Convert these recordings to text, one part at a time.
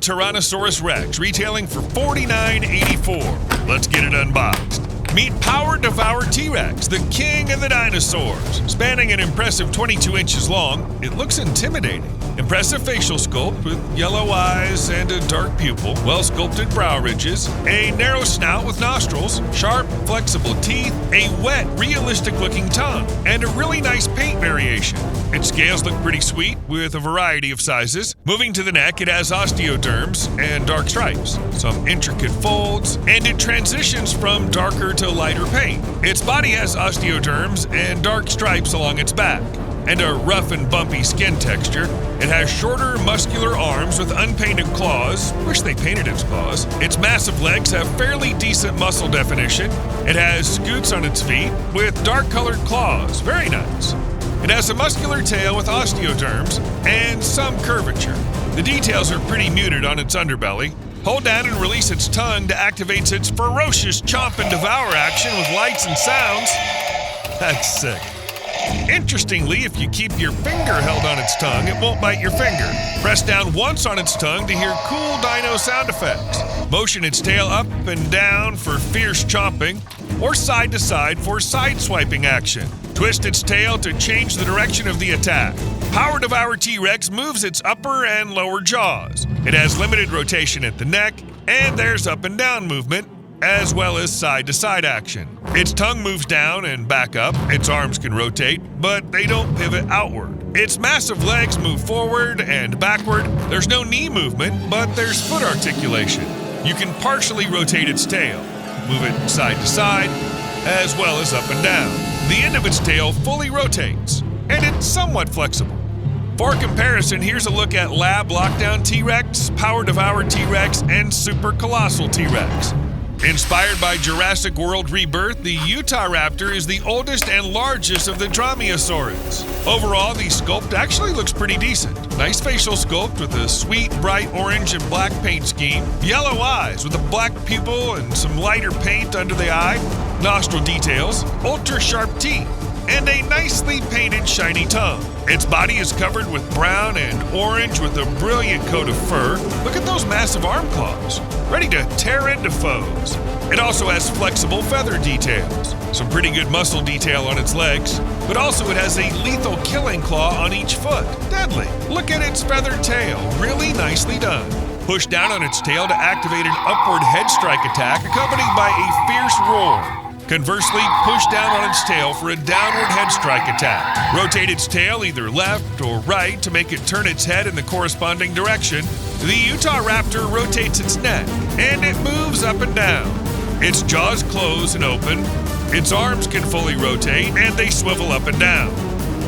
Tyrannosaurus Rex, retailing for $49.84. Let's get it unboxed. Meet Power Devour T-Rex, the king of the dinosaurs. Spanning an impressive 22 inches long, it looks intimidating. Impressive facial sculpt with yellow eyes and a dark pupil, well-sculpted brow ridges, a narrow snout with nostrils, sharp, flexible teeth, a wet, realistic-looking tongue, and a really nice paint variation. Its scales look pretty sweet, with a variety of sizes. Moving to the neck, it has osteoderms and dark stripes, some intricate folds, and it transitions from darker to lighter paint. Its body has osteoderms and dark stripes along its back, and a rough and bumpy skin texture. It has shorter, muscular arms with unpainted claws. Wish they painted its paws. Its massive legs have fairly decent muscle definition. It has scoots on its feet with dark-colored claws. Very nice. It has a muscular tail with osteoderms and some curvature. The details are pretty muted on its underbelly. Hold down and release its tongue to activate its ferocious chomp and devour action with lights and sounds. That's sick. Interestingly, if you keep your finger held on its tongue, it won't bite your finger. Press down once on its tongue to hear cool dino sound effects. Motion its tail up and down for fierce chomping, or side to side for side-swiping action. Twist its tail to change the direction of the attack. Power Devour T-Rex moves its upper and lower jaws. It has limited rotation at the neck, and there's up and down movement, as well as side-to-side action. Its tongue moves down and back up. Its arms can rotate, but they don't pivot outward. Its massive legs move forward and backward. There's no knee movement, but there's foot articulation. You can partially rotate its tail, move it side to side, as well as up and down. The end of its tail fully rotates, and it's somewhat flexible. For comparison, here's a look at Lab Lockdown T-Rex, Power Devour T-Rex, and Super Colossal T-Rex. Inspired by Jurassic World Rebirth, the Utahraptor is the oldest and largest of the dromaeosaurids. Overall, the sculpt actually looks pretty decent. Nice facial sculpt with a sweet, bright orange and black paint scheme, yellow eyes with a black pupil and some lighter paint under the eye, nostril details, ultra-sharp teeth, and a nicely painted shiny tongue. Its body is covered with brown and orange with a brilliant coat of fur. Look at those massive arm claws, ready to tear into foes. It also has flexible feather details, some pretty good muscle detail on its legs, but also it has a lethal killing claw on each foot. Deadly. Look at its feathered tail, really nicely done. Push down on its tail to activate an upward head strike attack accompanied by a fierce roar. Conversely, push down on its tail for a downward head strike attack. Rotate its tail either left or right to make it turn its head in the corresponding direction. The Utahraptor rotates its neck, and it moves up and down. Its jaws close and open. Its arms can fully rotate, and they swivel up and down.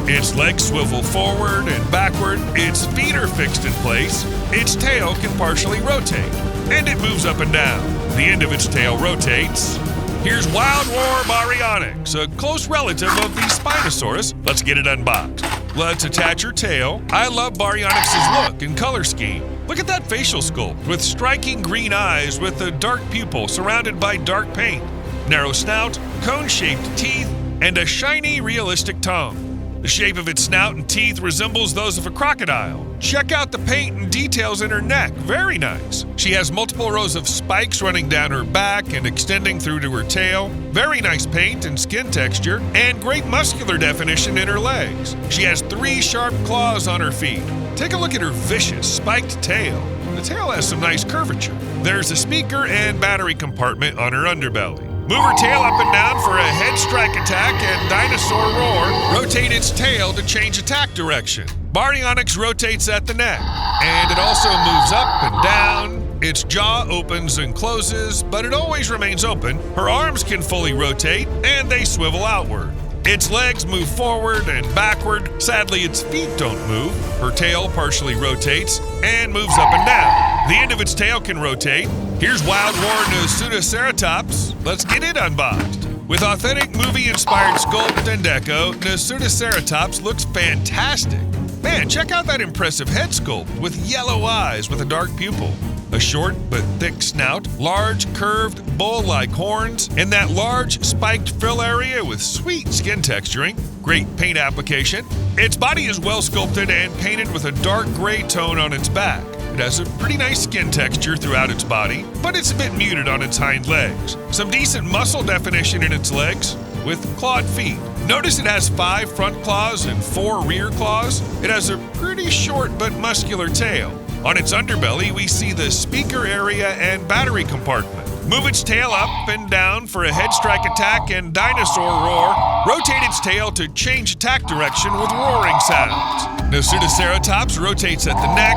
Its legs swivel forward and backward. Its feet are fixed in place. Its tail can partially rotate, and it moves up and down. The end of its tail rotates. Here's Wild War Baryonyx, a close relative of the Spinosaurus. Let's get it unboxed. Let's attach her tail. I love Baryonyx's look and color scheme. Look at that facial sculpt with striking green eyes with a dark pupil surrounded by dark paint, narrow snout, cone-shaped teeth, and a shiny, realistic tongue. The shape of its snout and teeth resembles those of a crocodile. Check out the paint and details in her neck. Very nice. She has multiple rows of spikes running down her back and extending through to her tail. Very nice paint and skin texture, and great muscular definition in her legs. She has 3 sharp claws on her feet. Take a look at her vicious, spiked tail. The tail has some nice curvature. There's a speaker and battery compartment on her underbelly. Move her tail up and down for a head strike attack and dinosaur roar. Rotate its tail to change attack direction. Baryonyx rotates at the neck, and it also moves up and down. Its jaw opens and closes, but it always remains open. Her arms can fully rotate, and they swivel outward. Its legs move forward and backward. Sadly, its feet don't move. Her tail partially rotates and moves up and down. The end of its tail can rotate. Here's Wild War Nasutoceratops. Let's get it unboxed. With authentic movie-inspired sculpt and deco, Nasutoceratops looks fantastic. Man, check out that impressive head sculpt with yellow eyes with a dark pupil. A short but thick snout, large curved bull-like horns, and that large spiked frill area with sweet skin texturing. Great paint application. Its body is well sculpted and painted with a dark gray tone on its back. It has a pretty nice skin texture throughout its body, but it's a bit muted on its hind legs. Some decent muscle definition in its legs, with clawed feet. Notice it has 5 front claws and 4 rear claws. It has a pretty short but muscular tail. On its underbelly, we see the speaker area and battery compartment. Move its tail up and down for a head strike attack and dinosaur roar. Rotate its tail to change attack direction with roaring sounds. Nasutoceratops rotates at the neck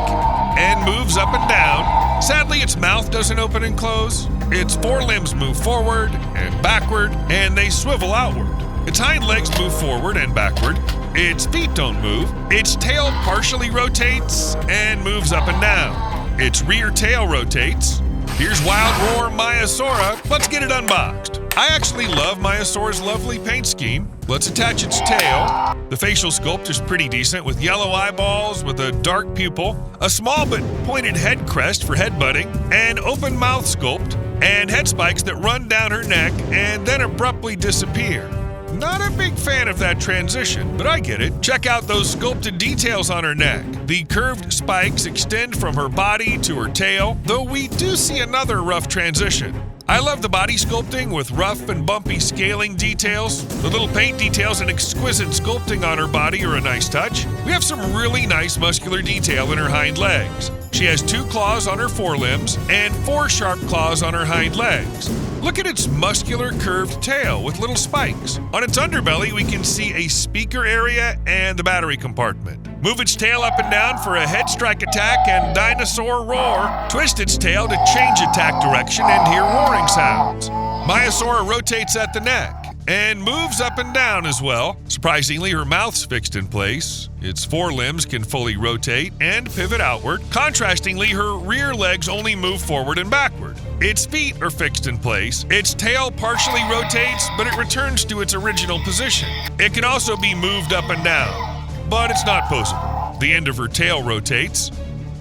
and moves up and down. Sadly, its mouth doesn't open and close. Its forelimbs move forward and backward, and they swivel outward. Its hind legs move forward and backward. Its feet don't move. Its tail partially rotates and moves up and down. Its rear tail rotates. Here's Wild Roar Maiasaura. Let's get it unboxed. I actually love Maiasaura's lovely paint scheme. Let's attach its tail. The facial sculpt is pretty decent with yellow eyeballs with a dark pupil, a small but pointed head crest for headbutting, an open mouth sculpt, and head spikes that run down her neck and then abruptly disappear. Not a big fan of that transition, but I get it. Check out those sculpted details on her neck. The curved spikes extend from her body to her tail, though we do see another rough transition. I love the body sculpting with rough and bumpy scaling details. The little paint details and exquisite sculpting on her body are a nice touch. We have some really nice muscular detail in her hind legs. She has 2 claws on her forelimbs and 4 sharp claws on her hind legs. Look at its muscular curved tail with little spikes. On its underbelly, we can see a speaker area and the battery compartment. Move its tail up and down for a head strike attack and dinosaur roar. Twist its tail to change attack direction and hear roaring sounds. Maiasaura rotates at the neck and moves up and down as well. Surprisingly, her mouth's fixed in place. Its forelimbs can fully rotate and pivot outward. Contrastingly, her rear legs only move forward and backward. Its feet are fixed in place. Its tail partially rotates, but it returns to its original position. It can also be moved up and down, but it's not poseable. The end of her tail rotates.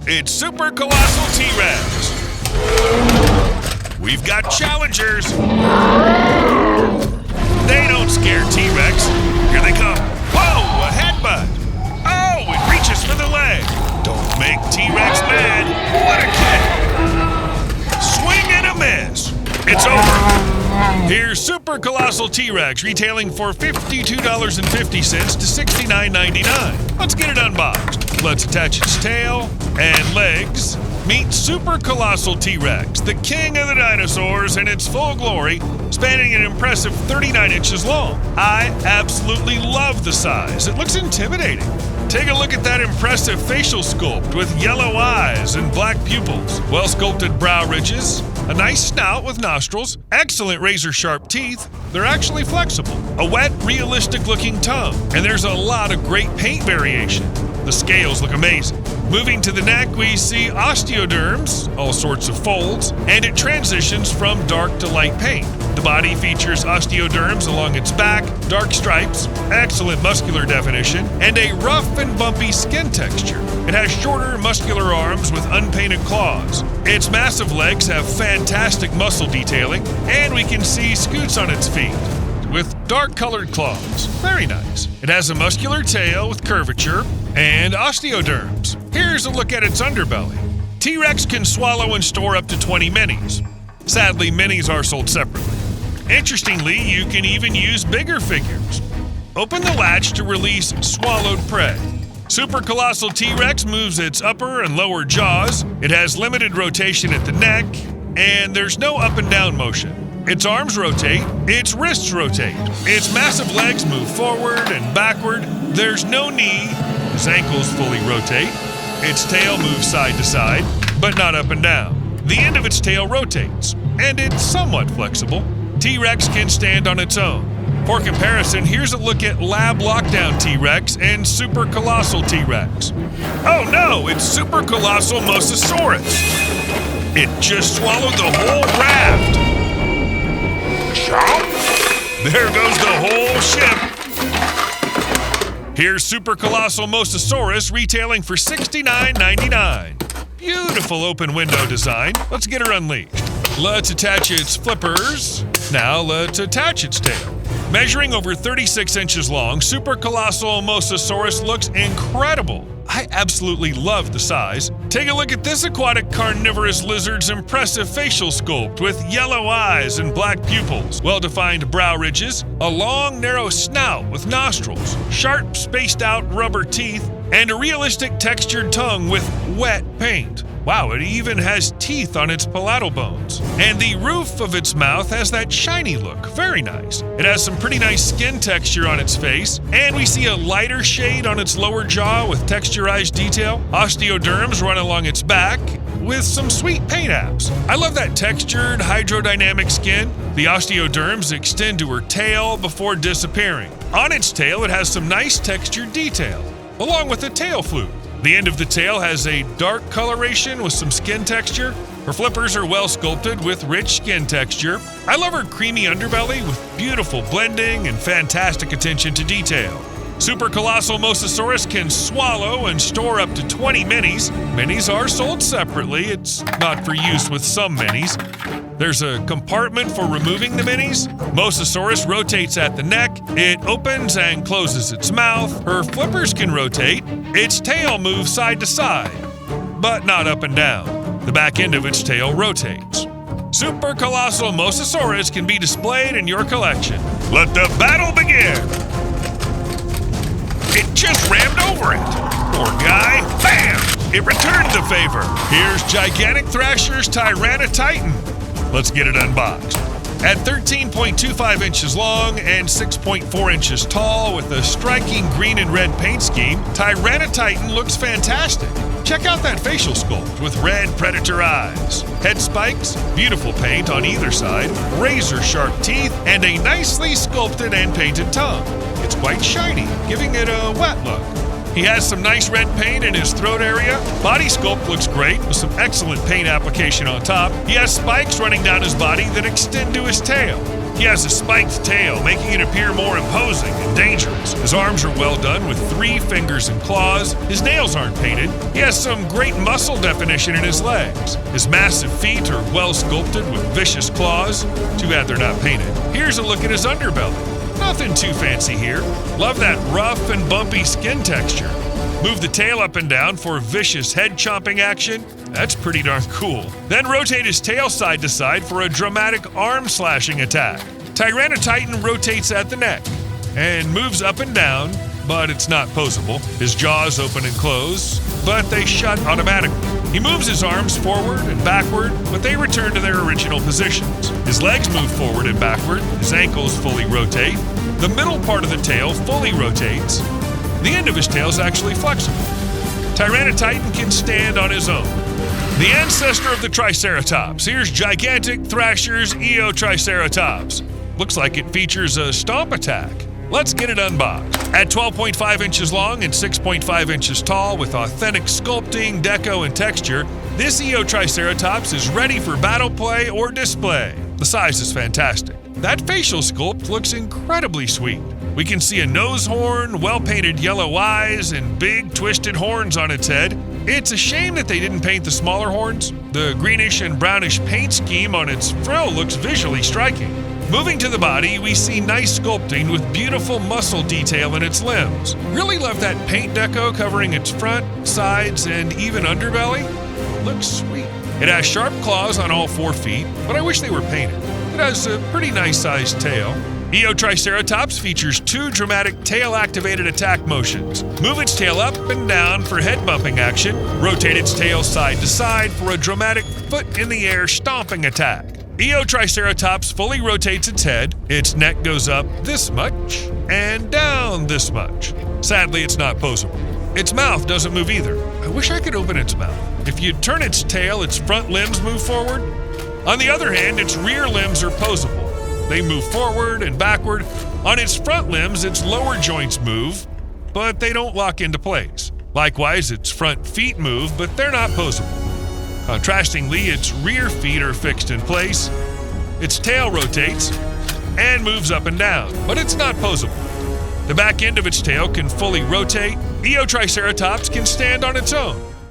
It's Super Colossal T-Rex. We've got challengers. They don't scare T-Rex. Here they come. Whoa, a headbutt. Oh, it reaches for the leg. Don't make T-Rex mad. What a kick. Swing and a miss. It's over. Here's Super Colossal T-Rex retailing for $52.50 to $69.99. Let's get it unboxed. Let's attach its tail and legs. Meet Super Colossal T-Rex, the king of the dinosaurs in its full glory, spanning an impressive 39 inches long. I absolutely love the size. It looks intimidating. Take a look at that impressive facial sculpt with yellow eyes and black pupils, well-sculpted brow ridges, a nice snout with nostrils, excellent razor-sharp teeth. They're actually flexible. A wet, realistic-looking tongue, and there's a lot of great paint variation. The scales look amazing. Moving to the neck, we see osteoderms, all sorts of folds, and it transitions from dark to light paint. The body features osteoderms along its back, dark stripes, excellent muscular definition, and a rough and bumpy skin texture. It has shorter, muscular arms with unpainted claws. Its massive legs have fantastic muscle detailing, and we can see scoots on its feet with dark-colored claws. Very nice. It has a muscular tail with curvature and osteoderms. Here's a look at its underbelly. T-Rex can swallow and store up to 20 minis. Sadly, minis are sold separately. Interestingly, you can even use bigger figures. Open the latch to release swallowed prey. Super Colossal T-Rex moves its upper and lower jaws. It has limited rotation at the neck, and there's no up and down motion. Its arms rotate, its wrists rotate, its massive legs move forward and backward. There's no knee, its ankles fully rotate. Its tail moves side to side, but not up and down. The end of its tail rotates, and it's somewhat flexible. T-Rex can stand on its own. For comparison, here's a look at Lab Lockdown T-Rex and Super Colossal T-Rex. Oh no, it's Super Colossal mosasaurus. It just swallowed the whole raft. There goes the whole ship. Here's Super Colossal mosasaurus retailing for $69.99. Beautiful open window design. Let's get her unleashed. Let's attach its flippers. Now let's attach its tail. Measuring over 36 inches long, Super Colossal mosasaurus looks incredible. I absolutely love the size. Take a look at this aquatic carnivorous lizard's impressive facial sculpt with yellow eyes and black pupils, well-defined brow ridges, a long, narrow snout with nostrils, sharp, spaced-out rubber teeth, and a realistic textured tongue with wet paint. Wow, it even has teeth on its palatal bones. And the roof of its mouth has that shiny look. Very nice. It has some pretty nice skin texture on its face, and we see a lighter shade on its lower jaw with texturized detail. Osteoderms run along its back with some sweet paint apps. I love that textured, hydrodynamic skin. The osteoderms extend to her tail before disappearing. On its tail, it has some nice textured detail, along with a tail flute. The end of the tail has a dark coloration with some skin texture. Her flippers are well sculpted with rich skin texture. I love her creamy underbelly with beautiful blending and fantastic attention to detail. Super Colossal mosasaurus can swallow and store up to 20 minis. Minis are sold separately. It's not for use with some minis. There's a compartment for removing the minis. Mosasaurus rotates at the neck. It opens and closes its mouth. Her flippers can rotate. Its tail moves side to side, but not up and down. The back end of its tail rotates. Super Colossal mosasaurus can be displayed in your collection. Let the battle begin! It just rammed over it. Poor guy. Bam! It returned the favor. Here's gigantic Thrasher's Tyrannotitan. Let's get it unboxed. At 13.25 inches long and 6.4 inches tall with a striking green and red paint scheme, Tyrannotitan looks fantastic. Check out that facial sculpt with red predator eyes, head spikes, beautiful paint on either side, razor-sharp teeth, and a nicely sculpted and painted tongue. It's quite shiny, giving it a wet look. He has some nice red paint in his throat area. Body sculpt looks great with some excellent paint application on top. He has spikes running down his body that extend to his tail. He has a spiked tail, making it appear more imposing and dangerous. His arms are well done with 3 fingers and claws. His nails aren't painted. He has some great muscle definition in his legs. His massive feet are well sculpted with vicious claws. Too bad they're not painted. Here's a look at his underbelly. Nothing too fancy here. Love that rough and bumpy skin texture. Move the tail up and down for vicious head-chomping action. That's pretty darn cool. Then rotate his tail side to side for a dramatic arm-slashing attack. Tyrannotitan rotates at the neck and moves up and down, but it's not posable. His jaws open and close, but they shut automatically. He moves his arms forward and backward, but they return to their original positions. His legs move forward and backward. His ankles fully rotate. The middle part of the tail fully rotates. The end of his tail is actually flexible. Tyrannotitan can stand on his own. The ancestor of the Triceratops. Here's gigantic Thrasher's Eotriceratops. Looks like it features a stomp attack. Let's get it unboxed. At 12.5 inches long and 6.5 inches tall with authentic sculpting, deco, and texture, this Eotriceratops is ready for battle play or display. The size is fantastic. That facial sculpt looks incredibly sweet. We can see a nose horn, well-painted yellow eyes, and big twisted horns on its head. It's a shame that they didn't paint the smaller horns. The greenish and brownish paint scheme on its frill looks visually striking. Moving to the body, we see nice sculpting with beautiful muscle detail in its limbs. Really love that paint deco covering its front, sides, and even underbelly. Looks sweet. It has sharp claws on all 4 feet, but I wish they were painted. It has a pretty nice sized tail. Eotriceratops features 2 dramatic tail-activated attack motions. Move its tail up and down for head-bumping action. Rotate its tail side to side for a dramatic foot-in-the-air stomping attack. Eotriceratops fully rotates its head. Its neck goes up this much and down this much. Sadly, it's not posable. Its mouth doesn't move either. I wish I could open its mouth. If you turn its tail, its front limbs move forward. On the other hand, its rear limbs are posable. They move forward and backward. On its front limbs, its lower joints move, but they don't lock into place. Likewise, its front feet move, but they're not posable. Contrastingly, its rear feet are fixed in place. Its tail rotates and moves up and down, but it's not posable. The back end of its tail can fully rotate. Eotriceratops can stand on its own.